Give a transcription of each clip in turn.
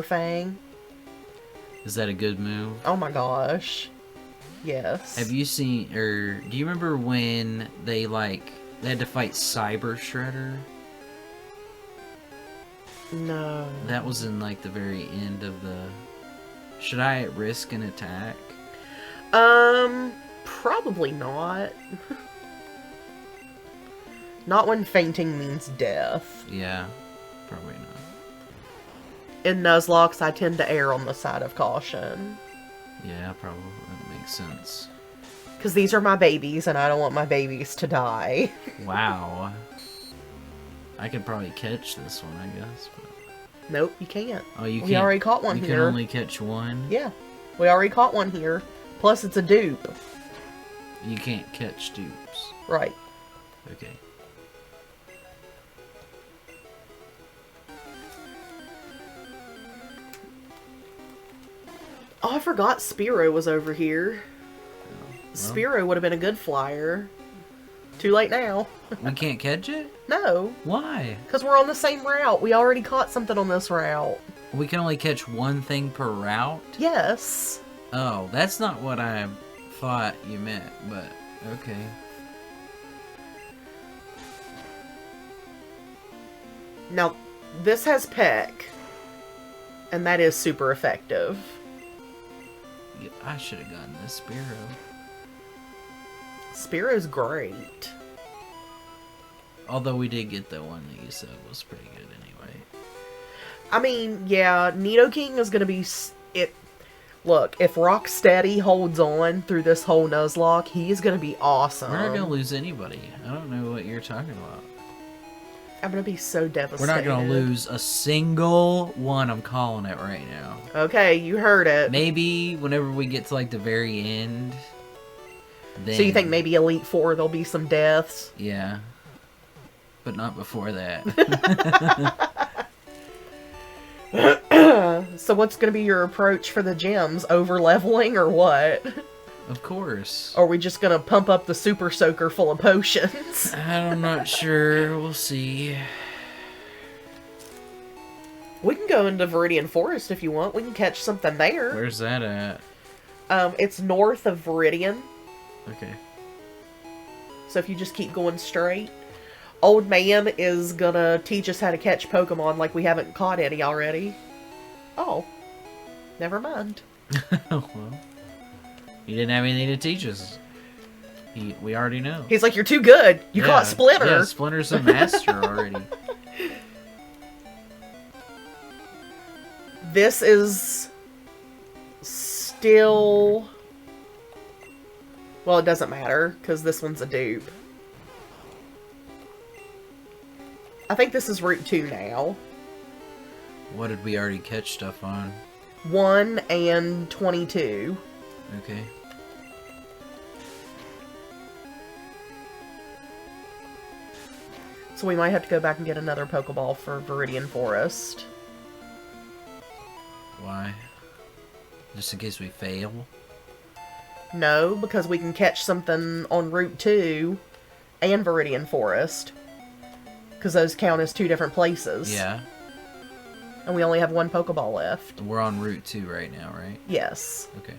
Fang. Is that a good move? Oh my gosh. Yes. Have you seen, or do you remember when they had to fight Cyber Shredder? No. That was in like the very end of the... Should I risk an attack? Probably not. Not when fainting means death. Yeah, probably not. In Nuzlocke, I tend to err on the side of caution. Yeah, probably. That makes sense. Because these are my babies, and I don't want my babies to die. Wow. I could probably catch this one, I guess. But... Nope, you can't. Oh, you can't. We already caught one here. here. You can only catch one? Yeah. We already caught one here. Plus, it's a dupe. You can't catch dupes. Right. Okay. Oh, I forgot Spearow was over here. Oh, well. Spearow would have been a good flyer. Too late now. We can't catch it? No. Why? Because we're on the same route. We already caught something on this route. We can only catch one thing per route? Yes. Oh, that's not what I thought you meant, but okay. Now, this has Peck. And that is super effective. Yeah, I should have gotten this Spearow. Spearow's great. Although we did get the one that you said was pretty good anyway. I mean, yeah, Nidoking is going to be... Look, if Rocksteady holds on through this whole Nuzlocke, he's going to be awesome. We're not going to lose anybody. I don't know what you're talking about. I'm going to be so devastated. We're not going to lose a single one. I'm calling it right now. Okay, you heard it. Maybe whenever we get to like the very end. Then... So you think maybe Elite Four there'll be some deaths? Yeah. But not before that. So what's going to be your approach for the gyms? Over-leveling or what? Of course. Or are we just going to pump up the Super Soaker full of potions? I'm not sure. We'll see. We can go into Viridian Forest if you want. We can catch something there. Where's that at? It's north of Viridian. Okay. So if you just keep going straight. Old Man is gonna teach us how to catch Pokemon like we haven't caught any already. Oh. Never mind. Well, he didn't have anything to teach us. We already know. He's like, you're too good. You caught Splinter. Yeah, Splinter's a master already. This is still... Well, it doesn't matter, because this one's a dupe. I think this is Route 2 now. What did we already catch stuff on? 1 and 22. Okay. So we might have to go back and get another Pokeball for Viridian Forest. Why? Just in case we fail? No, because we can catch something on Route 2 and Viridian Forest. Because those count as two different places. Yeah. And we only have one Pokeball left. We're on Route 2 right now, right? Yes. Okay.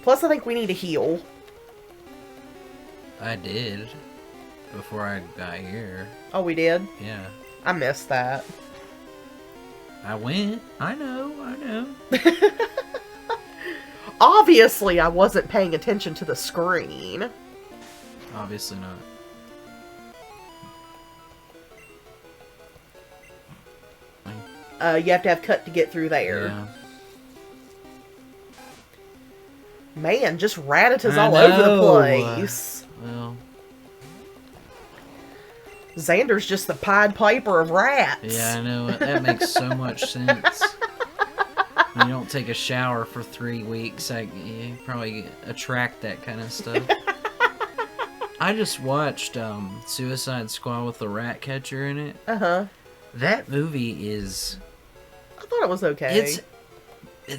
Plus, I think we need a heal. I did. Before I got here. Oh, we did? Yeah. I missed that. I went. I know. Obviously, I wasn't paying attention to the screen. Obviously not. You have to have cut to get through there. Yeah. Man, just Rattatas all over the place. Well. Xander's just the Pied Piper of rats. Yeah, I know. That makes so much sense. When you don't take a shower for 3 weeks, you probably attract that kind of stuff. I just watched Suicide Squad with the rat catcher in it. Uh-huh. That movie is... I thought it was okay.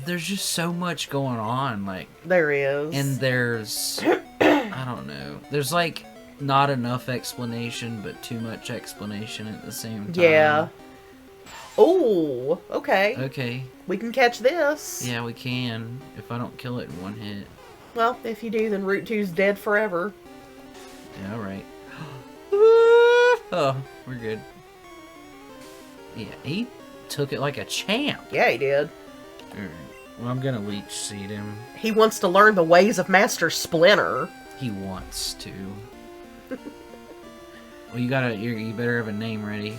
There's just so much going on, like... There is. And there's... I don't know. There's like not enough explanation, but too much explanation at the same time. Yeah. Oh, okay. Okay. We can catch this. Yeah, we can. If I don't kill it in one hit. Well, if you do, then Route 2's dead forever. Yeah, alright. Oh, we're good. Yeah, he took it like a champ. Yeah, he did. Alright. Well, I'm gonna leech seed him. He wants to learn the ways of Master Splinter. He wants to. Well, you better have a name ready.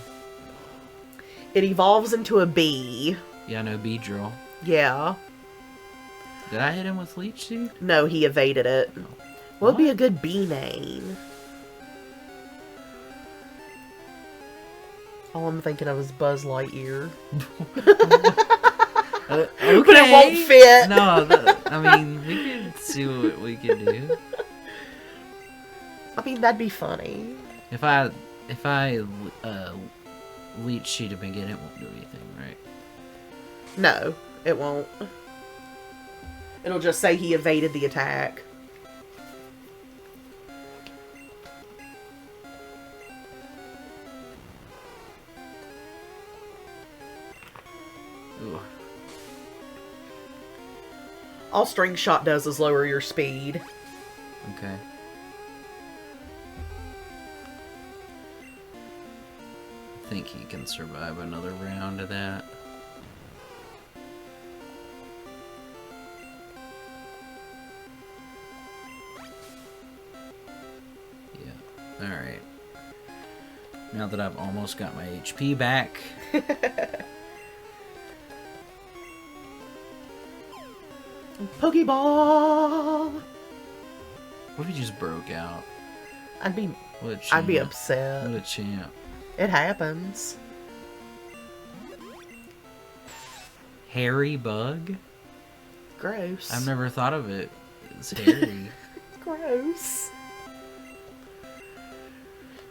It evolves into a bee. Yeah, no Beedrill. Yeah. Did I hit him with leech seed? No, he evaded it. What would be a good bee name? All I'm thinking of is Buzz Lightyear. Okay. But it won't fit. No, I mean, we can see what we can do. I mean, that'd be funny. If I leech seed him again, it won't do anything, right? No, it won't. It'll just say he evaded the attack. Ooh. All String Shot does is lower your speed. Okay. I think he can survive another round of that. Yeah. Alright. Now that I've almost got my HP back. Pokeball! What if he just broke out? I'd be What a champ. I'd be upset. What a champ. It happens. Hairy bug? Gross. I've never thought of it as hairy. Gross.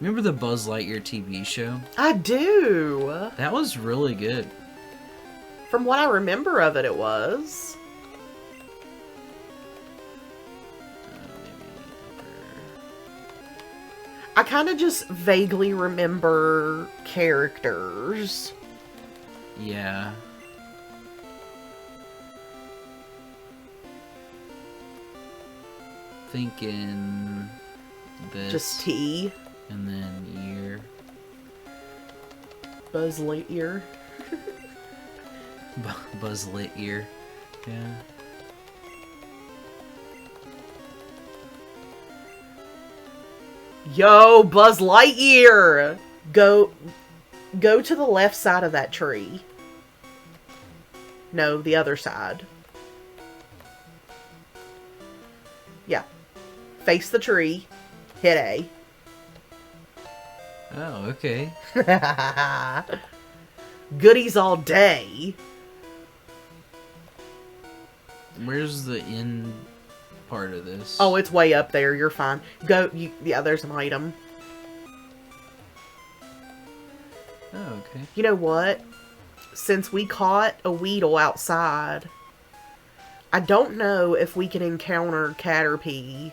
Remember the Buzz Lightyear TV show? I do. That was really good. From what I remember of it, it was. I kind of just vaguely remember characters. Yeah. Thinking this. Just T. And then ear. Buzz Lightyear. Buzz Lightyear. Yeah. Yo, Buzz Lightyear! Go to the left side of that tree. No, the other side. Yeah. Face the tree. Hit A. Oh, okay. Goodies all day. Where's the end part of this? Oh, it's way up there. You're fine. Yeah, there's an item. Oh, okay. You know what? Since we caught a Weedle outside, I don't know if we can encounter Caterpie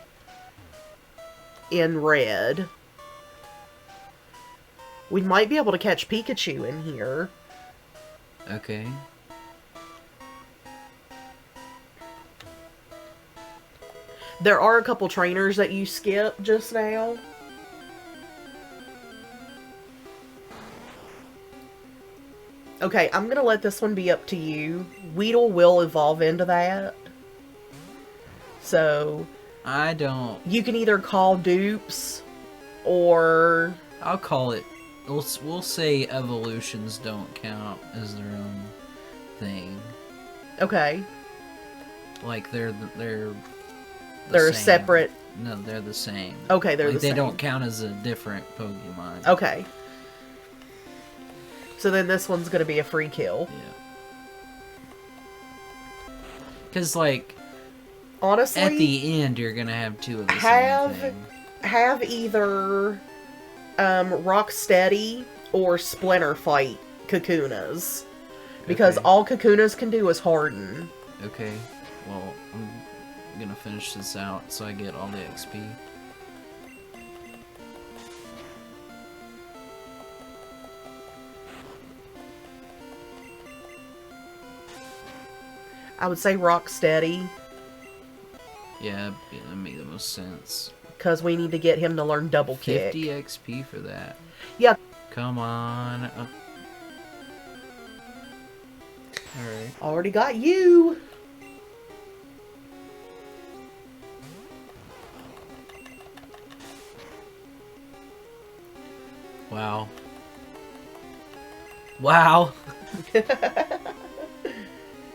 in Red. We might be able to catch Pikachu in here. Okay. There are a couple trainers that you skip just now. Okay, I'm gonna let this one be up to you. Weedle will evolve into that. So, I don't... you can either call dupes, or... I'll call it... We'll say evolutions don't count as their own thing. Okay. Like, they're They're same. separate. No, they're the same. Okay, they're like, the same. They don't count as a different Pokemon. Okay. So then this one's gonna be a free kill. Yeah. Because, like... Honestly... At the end, you're gonna have two of the same thing. Have either... Rocksteady or Splinter fight Kakunas. Because Okay. all Kakunas can do is harden. Okay. Well, I'm gonna finish this out so I get all the XP. I would say Rocksteady, Yeah, that makes the most sense. because we need to get him to learn double kick. 50 XP for that. Yeah. Come on. Alright. Already got you. Wow. Wow.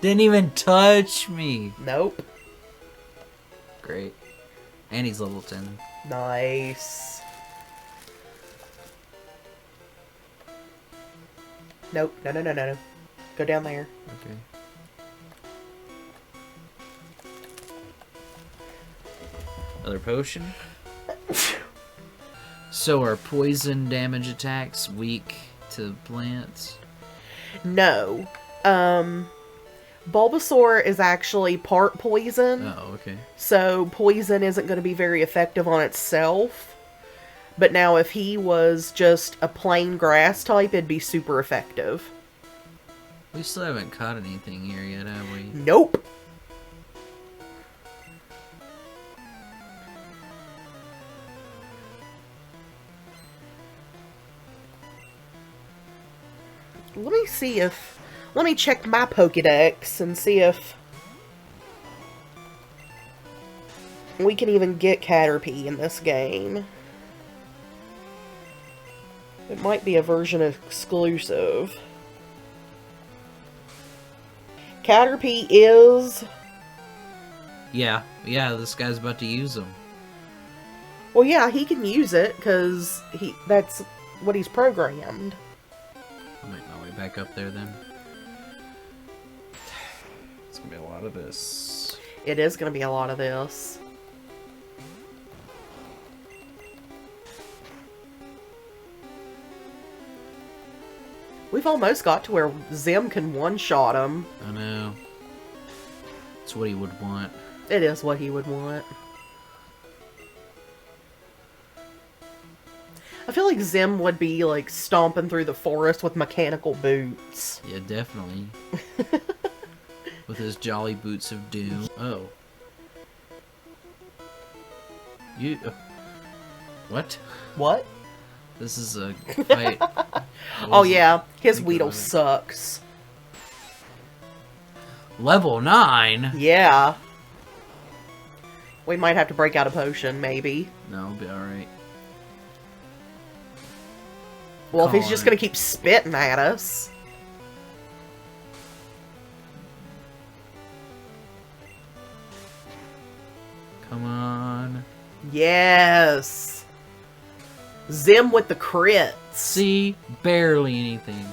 Didn't even touch me. Nope. Great. And he's level 10. Nice. Nope. No, no, no, no, no. Go down there. Okay. Another potion. So are poison damage attacks weak to plants? No. Bulbasaur is actually part poison. Oh, okay. So poison isn't going to be very effective on itself. But now if he was just a plain grass type, it'd be super effective. We still haven't caught anything here yet, have we? Nope. Let me see if... Let me check my Pokédex and see if we can even get Caterpie in this game. It might be a version exclusive. Caterpie is... Yeah, this guy's about to use them. Well, yeah, he can use it, because that's what he's programmed. I'll make my way back up there then. It's gonna be a lot of this. It is going to be a lot of this. We've almost got to where Zim can one-shot him. I know. It's what he would want. It is what he would want. I feel like Zim would be, like, stomping through the forest with mechanical boots. Yeah, definitely. With his jolly boots of doom. Oh. You... what? What? This is a fight. Oh, yeah. His Think Weedle about it. sucks. Level 9? Yeah. We might have to break out a potion, maybe. No, it'll be alright. Well, if he's Calling just it. gonna keep spitting at us. Come on. Yes! Zim with the crits. See? Barely anything.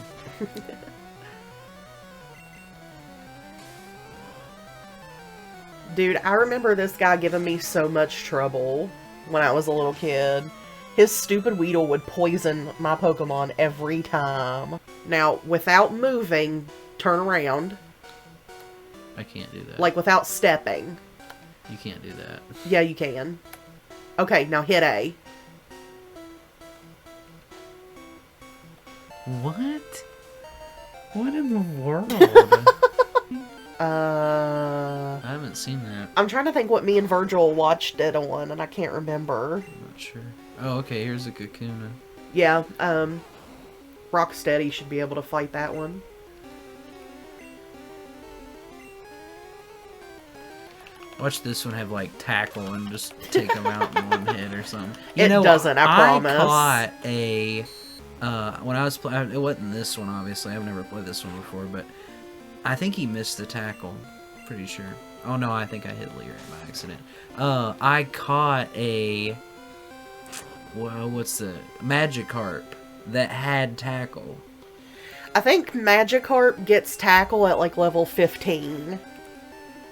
Dude, I remember this guy giving me so much trouble when I was a little kid. His stupid Weedle would poison my Pokemon every time. Now, without moving, turn around. I can't do that. Like, without stepping. You can't do that. Yeah, you can. Okay, now hit A. What? What in the world? I haven't seen that. I'm trying to think what me and Virgil watched it on, and I can't remember. I'm not sure. Oh, okay, here's a Kakuna. Yeah, Rocksteady should be able to fight that one. Watch this one have, like, tackle and just take them out in one hit or something. It doesn't, I promise. I caught a... when I was playing... It wasn't this one, obviously. I've never played this one before, but... I think he missed the tackle. Pretty sure. Oh, no, I think I hit Leer by accident. I caught a... Well, what's the... Magikarp that had tackle. I think Magikarp gets tackle at, like, level 15.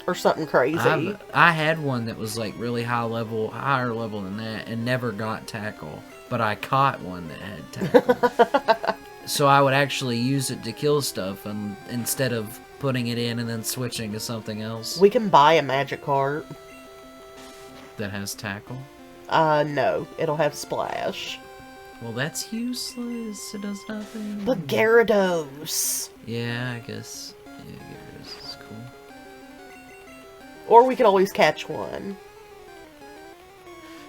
Or something crazy. I had one that was, like, really higher level than that, and never got tackle. But I caught one that had tackle. So I would actually use it to kill stuff, and instead of putting it in and then switching to something else. We can buy a Magikarp. That has tackle? No. It'll have Splash. Well, that's useless. It does nothing. But Gyarados. Yeah, I guess. Yeah, Gyarados is cool. Or we could always catch one.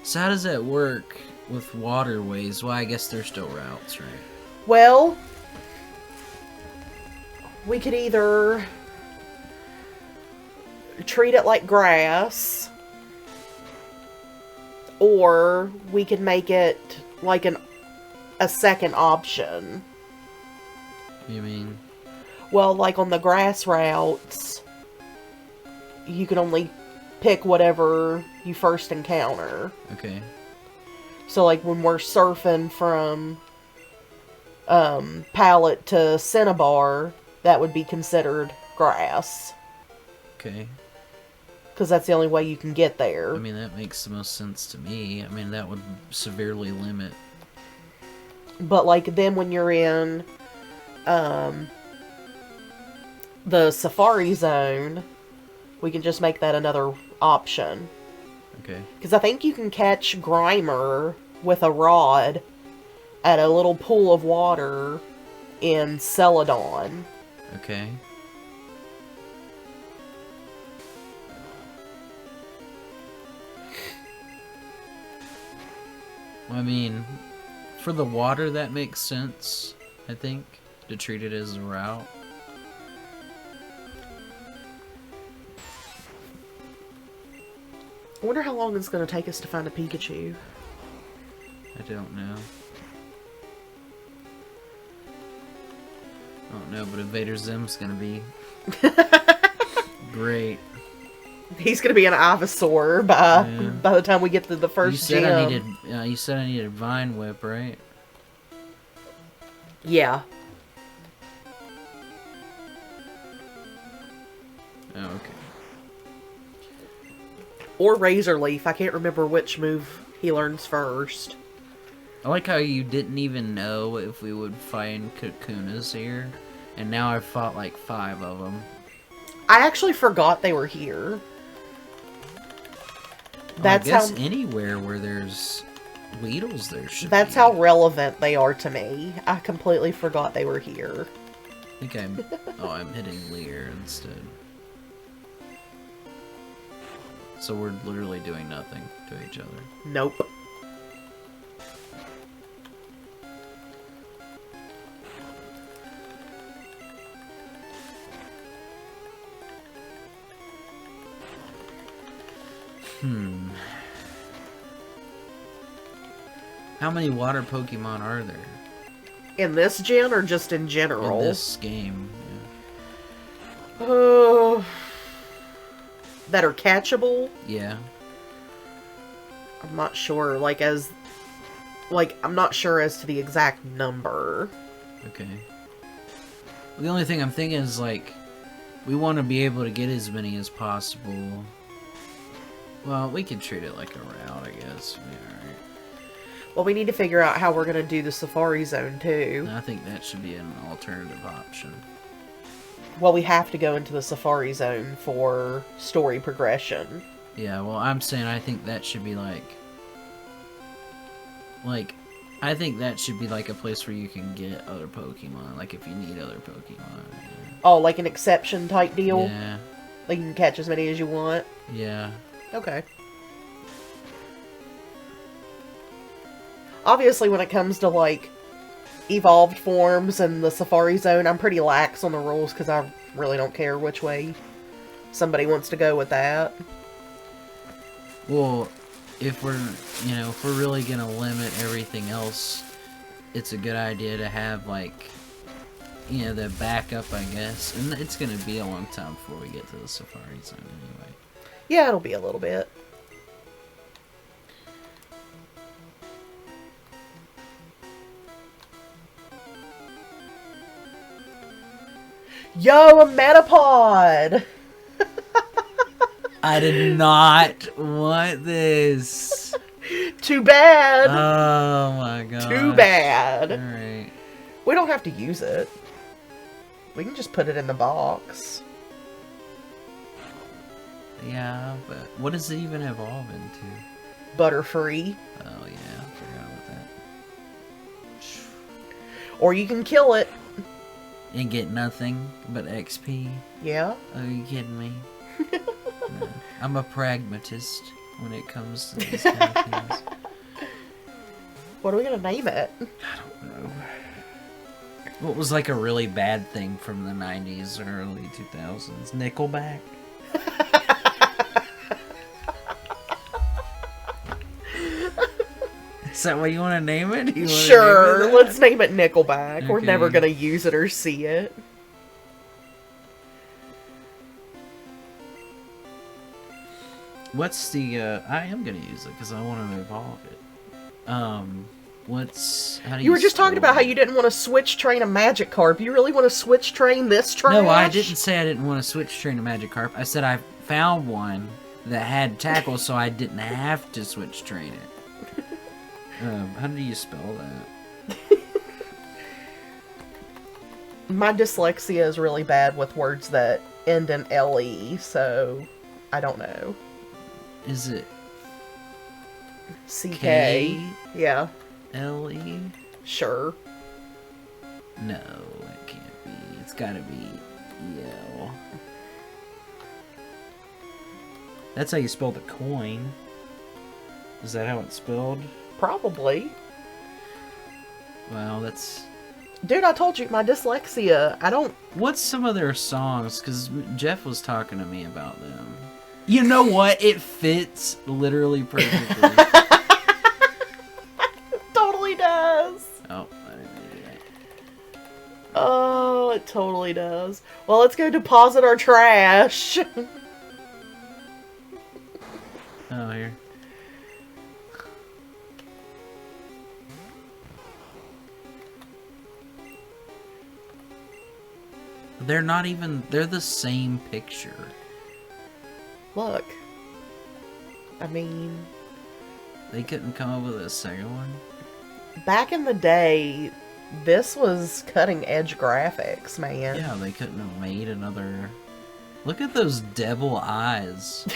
So how does that work with waterways? Well, I guess they're still routes, right? Well, we could either treat it like grass, or we could make it like a second option. You mean? Well, like on the grass routes, you can only pick whatever you first encounter. Okay. So, like, when we're surfing from Pallet to Cinnabar, that would be considered grass. Okay. Because that's the only way you can get there. I mean, that makes the most sense to me. I mean, that would severely limit. But, like, then when you're in the Safari Zone, we can just make that another option. Okay. Because I think you can catch Grimer with a rod at a little pool of water in Celadon. Okay. I mean, for the water, that makes sense, I think, to treat it as a route. I wonder how long it's going to take us to find a Pikachu. I don't know. I don't know, but Invader Zim's gonna be great. He's going to be an Ivysaur by the time we get to the first gym. You said I needed Vine Whip, right? Yeah. Oh, okay. Or Razor Leaf. I can't remember which move he learns first. I like how you didn't even know if we would find Kakunas here, and now I've fought like 5 of them. I actually forgot they were here. That's I guess how anywhere where there's Weedles there should That's be. how relevant they are to me. I completely forgot they were here. I think I'm hitting Leer instead. So we're literally doing nothing to each other. Nope. How many water Pokemon are there? In this gen or just in general? In this game, that are catchable? yeah. I'm not sure, I'm not sure as to the exact number. Okay. The only thing I'm thinking is, like, we want to be able to get as many as possible. Well, we can treat it like a route, I guess. Yeah, alright. Well, we need to figure out how we're going to do the Safari Zone, too. I think that should be an alternative option. Well, we have to go into the Safari Zone for story progression. Yeah, well, I'm saying I think that should be I think that should be like a place where you can get other Pokemon, like if you need other Pokemon. Yeah. Oh, like an exception type deal? Yeah. Like you can catch as many as you want? Yeah. Okay. Obviously, when it comes to, like, evolved forms and the Safari Zone, I'm pretty lax on the rules because I really don't care which way somebody wants to go with that. Well, if we're really gonna limit everything else, it's a good idea to have, like, the backup, I guess. And it's gonna be a long time before we get to the Safari Zone anyway. Yeah, it'll be a little bit. Yo, a Metapod! I did not want this. Too bad. Oh my god. Too bad. Alright. We don't have to use it. We can just put it in the box. Yeah, but what does it even evolve into? Butterfree. Oh yeah, I forgot about that. Or you can kill it. And get nothing but XP? Yeah. Are you kidding me? No. I'm a pragmatist when it comes to these kind of things. What are we gonna name it? I don't know. What was like a really bad thing from the 90s or early 2000s? Nickelback? Is that what you want to name it? Sure, let's name it Nickelback. We're never Okay. gonna use it or see it. What's the, I am gonna use it because I want to evolve it. How do You were just talking spell about how it? you didn't want to switch train a Magikarp. You really want to switch train this trash? No, I didn't say I didn't want to switch train to Magikarp. I said I found one that had tackle, so I didn't have to switch train it. How do you spell that? My dyslexia is really bad with words that end in LE, so I don't know. Is it CK. K? Yeah, L-E? sure. No, it can't be. It's gotta be E-L. That's how you spell the coin. Is that how it's spelled? Probably. Well, that's... Dude, I told you, my dyslexia, I don't... What's some of their songs? Because Jeff was talking to me about them. You know what? It fits literally perfectly. Totally does. Oh, I didn't do that. Oh, it totally does. Well, let's go deposit our trash. Oh, here. They're not even... They're the same picture. Look. I mean, They couldn't come up with a second one? back in the day, this was cutting edge graphics, man. Yeah, they couldn't have made another... Look at those devil eyes.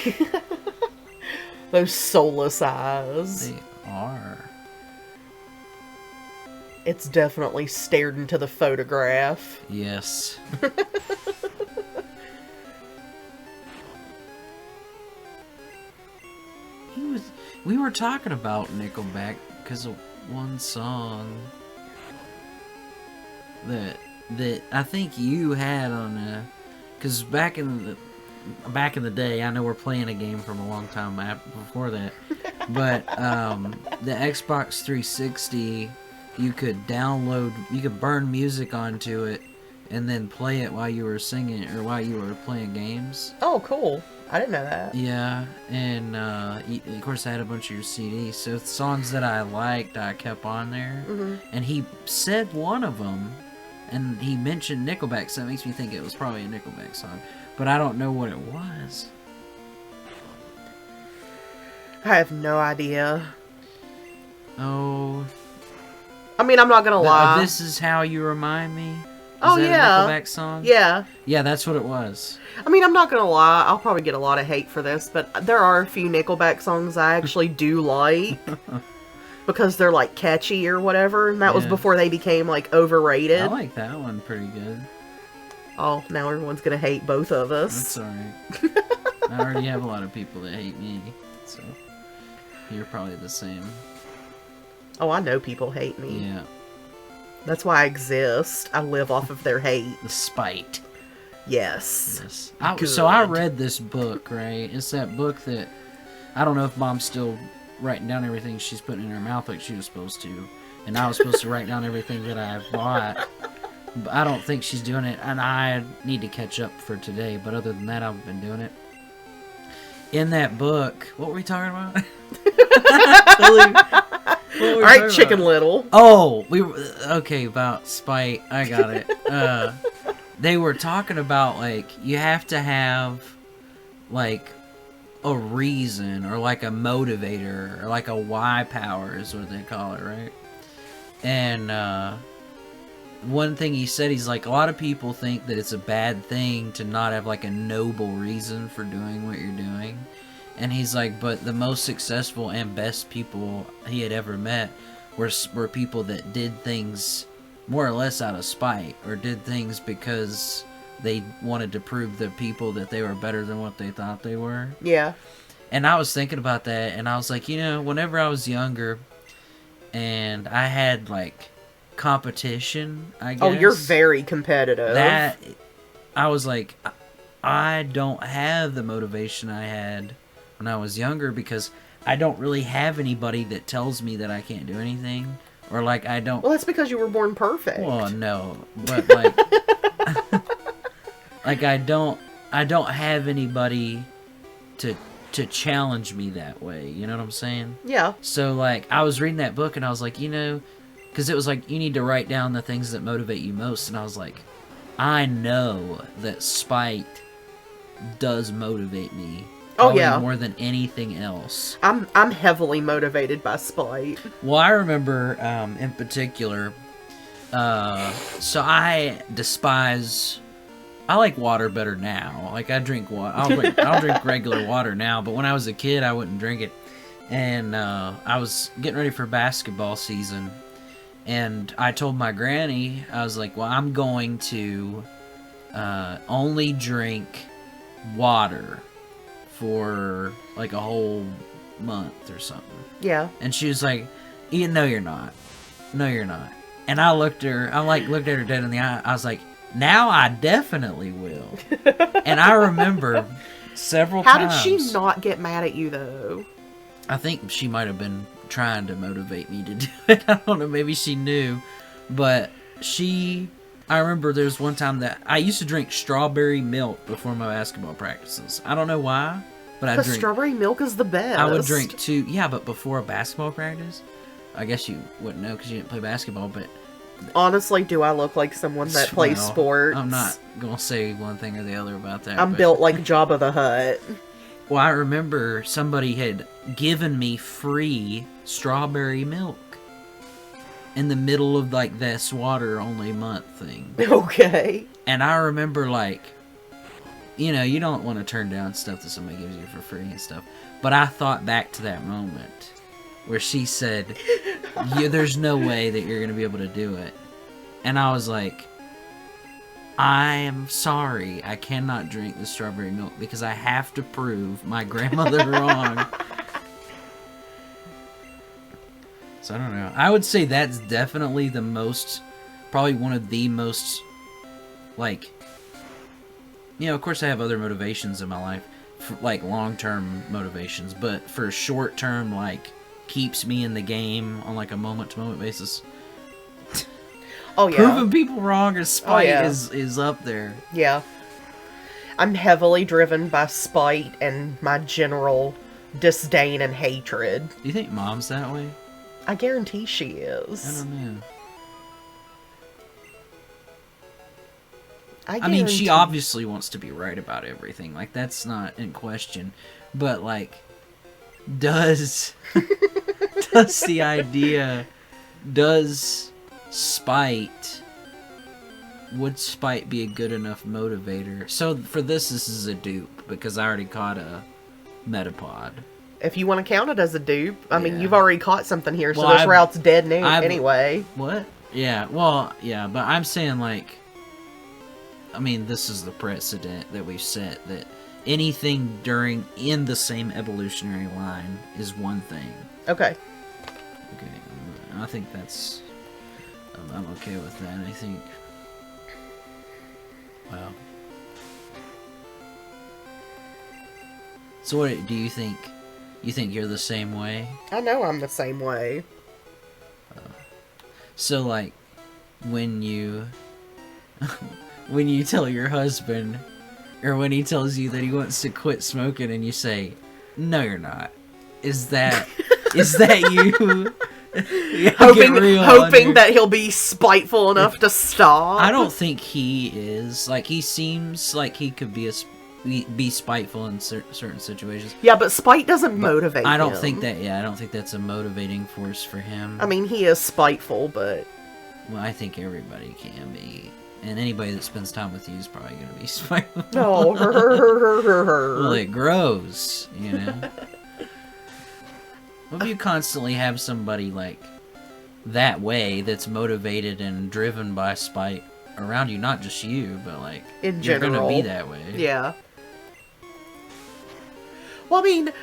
Those soulless eyes. They are. It's definitely stared into the photograph. Yes. We were talking about Nickelback because of one song that I think you had on a... Because back in the day, I know we're playing a game from a long time before that, but the Xbox 360, you could burn music onto it and then play it while you were singing or while you were playing games. Oh, cool. I didn't know that. Yeah, and of course I had a bunch of your CDs, so songs that I liked I kept on there. Mm-hmm. And he said one of them, and he mentioned Nickelback, so that makes me think it was probably a Nickelback song, but I don't know what it was. I have no idea. Oh, I mean, I'm not gonna lie. This Is How You Remind Me. Oh, Is that yeah. a Nickelback song? Yeah. Yeah, that's what it was. I mean, I'm not gonna lie. I'll probably get a lot of hate for this, but there are a few Nickelback songs I actually do like. Because they're, like, catchy or whatever. And that was Yeah. before they became, like, overrated. I like that one pretty good. Oh, now everyone's gonna hate both of That's us. alright. I already have a lot of people that hate me, so you're probably the same. Oh, I know people hate me. Yeah. That's why I exist. I live off of their hate. The spite. Yes. Yes. So I Good. read this book, right? It's that book that... I don't know if Mom's still writing down everything she's putting in her mouth like she was supposed to. And I was supposed to write down everything that I bought. But I don't think she's doing it. And I need to catch up for today. But other than that, I've been doing it. In that book... What were we talking about? All right, Chicken Little. Oh, okay, about spite. I got it. They were talking about, like, you have to have, like, a reason or, like, a motivator or, like, a why power is what they call it, right? And, one thing he said, he's like, a lot of people think that it's a bad thing to not have, like, a noble reason for doing what you're doing. And he's like, but the most successful and best people he had ever met were people that did things more or less out of spite, or did things because they wanted to prove to people that they were better than what they thought they were. Yeah. And I was thinking about that, and I was like, whenever I was younger, and I had like competition, I guess. Oh, you're very competitive. That I was like, I don't have the motivation I had when I was younger because I don't really have anybody that tells me that I can't do anything, or like I don't. Well, that's because you were born perfect. Well, no, but like, like I don't have anybody to challenge me that way. You know what I'm saying? Yeah. So like, I was reading that book and I was like, because it was like you need to write down the things that motivate you most, and I was like, I know that spite does motivate me. Probably more than anything else. I'm heavily motivated by spite. Well, I remember in particular. So I like water better now. Like I drink water. I'll drink regular water now. But when I was a kid, I wouldn't drink it. And I was getting ready for basketball season, and I told my granny, I was like, "Well, I'm going to only drink water for like a whole month or something." Yeah. And she was like, "No, you're not. No, you're not." And I looked at her dead in the eye. I was like, "Now I definitely will." And I remember several times. How did she not get mad at you though? I think she might have been trying to motivate me to do it. I don't know. Maybe she knew, but I remember there was one time that I used to drink strawberry milk before my basketball practices. I don't know why, but I drink. Strawberry milk is the best. I would drink 2. Yeah, but before a basketball practice, I guess you wouldn't know because you didn't play basketball. But honestly, do I look like someone that plays sports? I'm not gonna say one thing or the other about that. I'm built like Jabba the Hutt. Well, I remember somebody had given me free strawberry milk in the middle of like this water only month thing. Okay. And I remember like, you don't want to turn down stuff that somebody gives you for free and stuff. But I thought back to that moment where she said, there's no way that you're going to be able to do it. And I was like, I am sorry, I cannot drink the strawberry milk because I have to prove my grandmother wrong. So I don't know. I would say that's definitely probably one of the most, like, of course I have other motivations in my life, for, like long-term motivations, but for short-term, like, keeps me in the game on like a moment-to-moment basis. Oh yeah. Proving people wrong or spite is up there. Yeah. I'm heavily driven by spite and my general disdain and hatred. Do you think Mom's that way? I guarantee she is. I don't know. I mean, she obviously wants to be right about everything. Like, that's not in question. But, like, does would spite be a good enough motivator? So, for this is a dupe, because I already caught a Metapod. If you want to count it as a dupe, I mean, you've already caught something here, so this route's dead anyway. What? Yeah, well, yeah, but I'm saying, like, I mean, this is the precedent that we've set, that anything in the same evolutionary line is one thing. Okay. Okay, I think that's... I'm okay with that, I think. Wow. So what do you think? You think you're the same way? I know I'm the same way. So, like, when you tell your husband, or when he tells you that he wants to quit smoking and you say, "No, you're not," is that you hoping that he'll be spiteful enough to stop? I don't think he is. Like, he seems like he could be spiteful in certain situations. Yeah, but spite doesn't motivate him. I don't think that's a motivating force for him. I mean, he is spiteful, but... Well, I think everybody can be. And anybody that spends time with you is probably going to be spiteful. No. Well, it grows, What if you constantly have somebody, like, that way that's motivated and driven by spite? around you, not just you, but like In you're general. gonna be that way. Yeah. Well, I mean,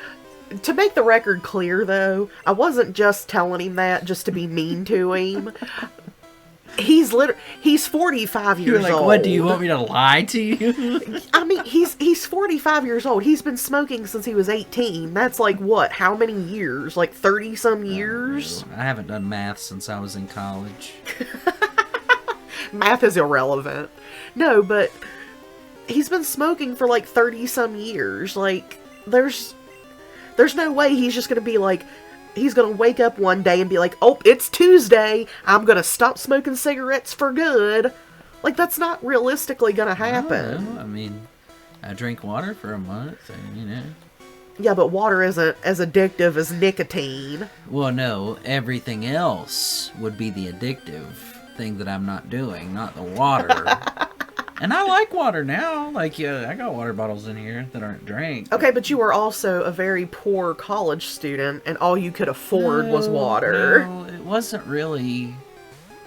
to make the record clear, though, I wasn't just telling him that just to be mean to him. He's 45 years You're like, old. what, do you want me to lie to you? I mean, he's 45 years old. He's been smoking since he was 18. That's like, what, how many years? Like 30-some years? I haven't done math since I was in college. Math is irrelevant. No, but he's been smoking for like 30-some years. Like, there's no way he's just gonna be like, he's gonna wake up one day and be like, oh, it's Tuesday, I'm gonna stop smoking cigarettes for good. Like, that's not realistically gonna happen. No, I mean, I drink water for a month, and you know. Yeah, but water isn't as addictive as nicotine. Well, no, everything else would be the addictive thing that I'm not doing, not the water. And I like water now. Like, yeah, I got water bottles in here that aren't drank. Okay, but you were also a very poor college student, and all you could afford was water. No, it wasn't really.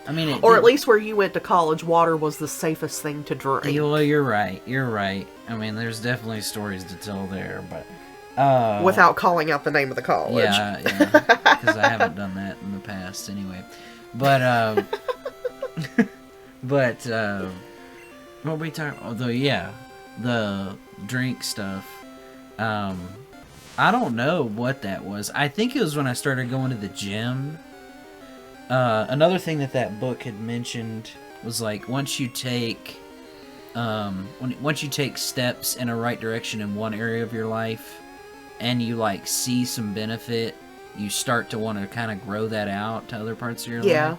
I mean, Or at least where you went to college, water was the safest thing to drink. Well, you're right. You're right. I mean, there's definitely stories to tell there, but without calling out the name of the college. Yeah, because I haven't done that in the past anyway. But but what were we talking? Although, yeah, the drink stuff. I don't know what that was. I think it was when I started going to the gym. Another thing that book had mentioned was like once you take steps in a right direction in one area of your life, and you like see some benefit, you start to want to kind of grow that out to other parts of your life.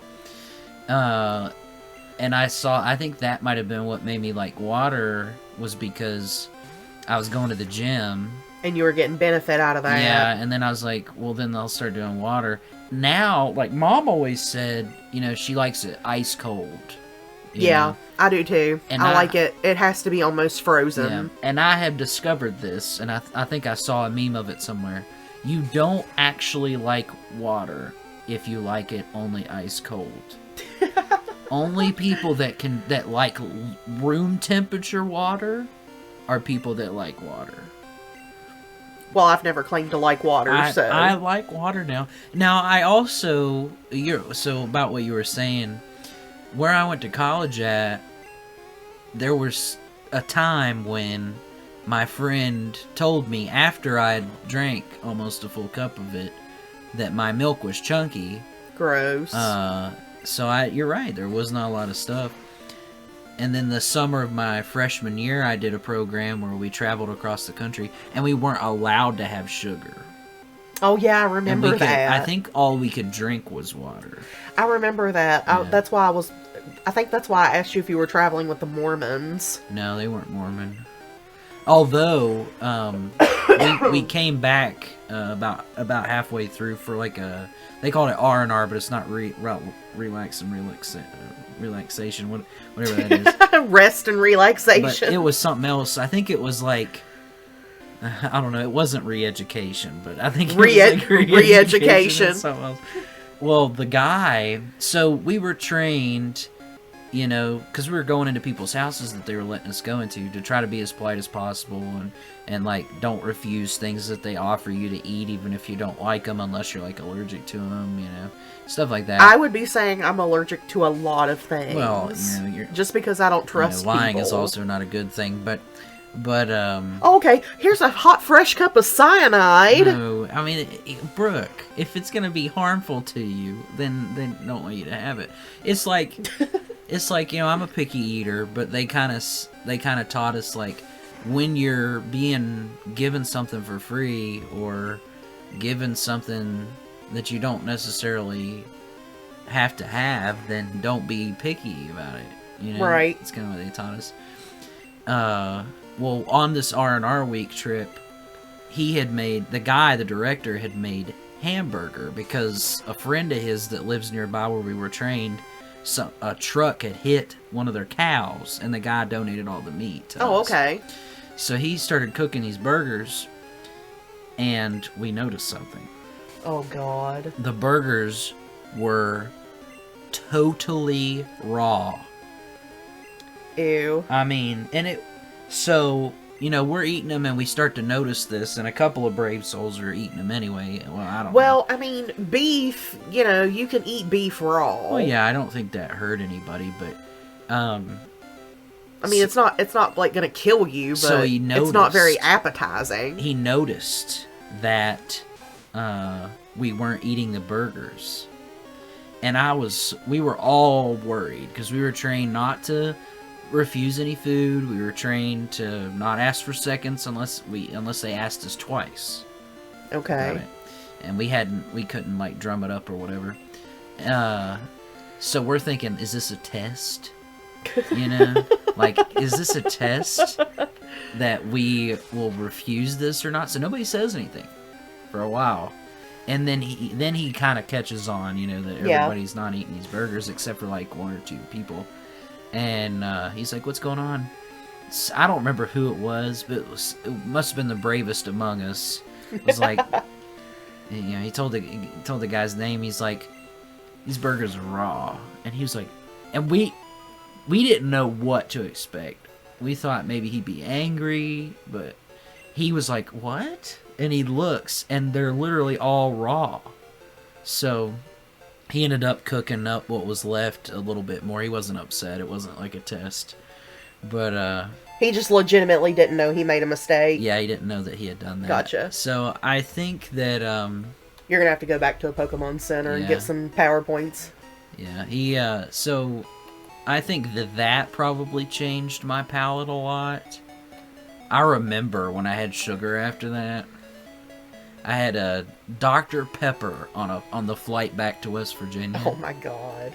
And I think that might have been what made me like water, was because I was going to the gym. And you were getting benefit out of that. Yeah, and then I was like, well, then I'll start doing water. Now, like, Mom always said, you know, she likes it ice cold. Yeah, know? I do too. And I like it. It has to be almost frozen. Yeah, and I have discovered this, and I think I saw a meme of it somewhere. You don't actually like water if you like it only ice cold. Only people that like room temperature water are people that like water. Well, I've never claimed to like water, so... I like water now. Now, I also... So, about what you were saying, where I went to college at, there was a time when my friend told me, after I drank almost a full cup of it, that my milk was chunky. Gross. So, you're right, there was not a lot of stuff. And then the summer of my freshman year, I did a program where we traveled across the country, and we weren't allowed to have sugar. Oh, yeah, I remember that. I think all we could drink was water. I remember that. Yeah. That's why I think that's why I asked you if you were traveling with the Mormons. No, they weren't Mormon. Although, we came back about halfway through for like they called it R&R, but it's not relaxation, whatever that is. Rest and relaxation. But it was something else. I think it was like, I don't know, it wasn't re-education, but I think it was like re-education. Something else. Well, the guy, so we were trained, you know, because we were going into people's houses that they were letting us go into to try to be as polite as possible and like, don't refuse things that they offer you to eat, even if you don't like them, unless you're like allergic to them, you know, stuff like that. I would be saying I'm allergic to a lot of things. Well, you know, just because I don't trust lying people. is also not a good thing, but okay, here's a hot fresh cup of cyanide. No, I mean, Brooke, if it's gonna be harmful to you, then don't want you to have it. It's like you know, I'm a picky eater, but they kind of taught us, like, when you're being given something for free or given something that you don't necessarily have to have, then don't be picky about it. You know, right? That's kind of what they taught us. Well, on this R&R week trip, the director had made hamburger because a friend of his that lives nearby where we were trained, a truck had hit one of their cows, and the guy donated all the meat to us. Okay. So he started cooking these burgers, and we noticed something. Oh, God. The burgers were totally raw. Ew. I mean, and it... So, you know, we're eating them and we start to notice this, and a couple of brave souls are eating them anyway. Well, I don't know. Well, I mean, beef, you know, you can eat beef raw. Well, yeah, I don't think that hurt anybody, but... I mean, it's not like gonna kill you, but So he it's not very noticed. appetizing. He noticed that we weren't eating the burgers. And we were all worried, because we were trained not to refuse any food. We were trained to not ask for seconds unless they asked us twice. Okay. About it. And we couldn't like drum it up or whatever. So we're thinking, is this a test? You know, like, is this a test that we will refuse this or not? So nobody says anything for a while, and then he kind of catches on, you know, that everybody's not eating these burgers except for like one or two people, and he's like, "What's going on?" I don't remember who it was, but it must have been the bravest among us. It was like, you know, he told the guy's name. He's like, "These burgers are raw," and he was like, and we didn't know what to expect. We thought maybe he'd be angry, but he was like, "What?" And he looks, and they're literally all raw. So he ended up cooking up what was left a little bit more. He wasn't upset. It wasn't like a test. But, he just legitimately didn't know he made a mistake. yeah, he didn't know that he had done that. Gotcha. So I think that, You're gonna have to go back to a Pokemon Center and Yeah. get some PowerPoints. yeah, so I think that probably changed my palate a lot. I remember when I had sugar after that. I had a Dr. Pepper on the flight back to West Virginia. Oh my god.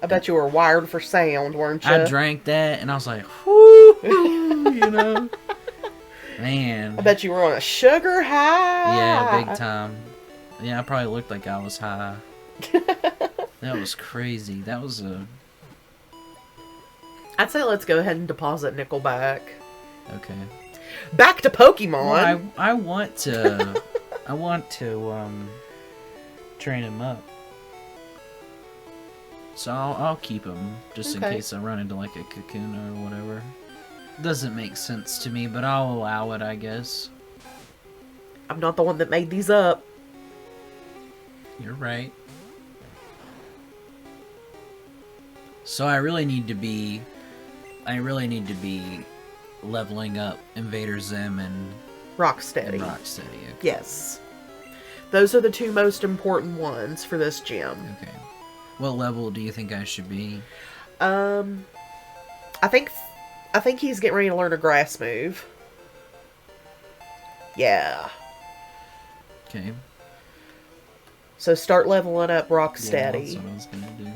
I bet you were wired for sound, weren't you? I drank that and I was like, whoo, you know? Man. I bet you were on a sugar high. Yeah, big time. Yeah, I probably looked like I was high. That was crazy. That was a... I'd say let's go ahead and deposit Nickelback. Okay. Back to Pokemon. Well, I want to... I want to, train him up. So I'll keep him, just in Okay. case I run into, like, a Kakuna or whatever. Doesn't make sense to me, but I'll allow it, I guess. I'm not the one that made these up. You're right. So I really need to be leveling up Invader Zim and Rocksteady. Rocksteady. Okay. Yes. Those are the two most important ones for this gym. Okay. What level do you think I should be? I think he's getting ready to learn a grass move. Yeah. Okay. So start leveling up Yeah, Rocksteady. that's what I was gonna do.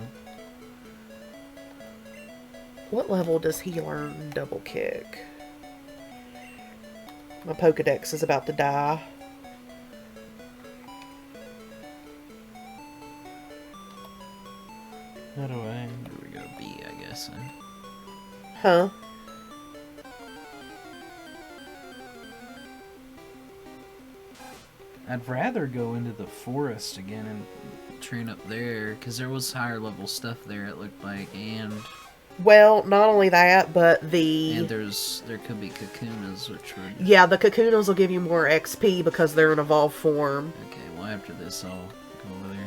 What level does he learn double kick? My Pokedex is about to die. How do I? Here we go. B, I guess. Huh? I'd rather go into the forest again and train up there, because there was higher level stuff there, it looked like, and Well, not only that, but there could be Kakunas, which would... yeah, the Kakunas will give you more XP because they're in evolved form. Okay, well after this I'll go over there.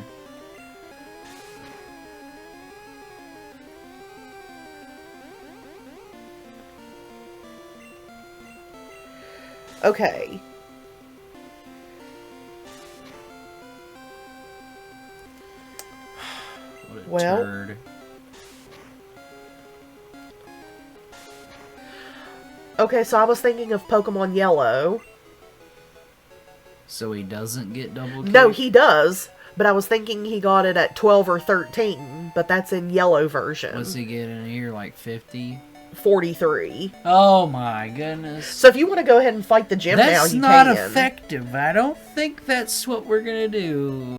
Okay. What a Well. turd. Okay, so I was thinking of Pokemon Yellow. So he doesn't get double kick? No, he does, but I was thinking he got it at 12 or 13, but that's in Yellow version. What's he get in here, like 50? 43. Oh my goodness. So if you want to go ahead and fight the gym now, That's you not can. effective. I don't think that's what we're gonna do.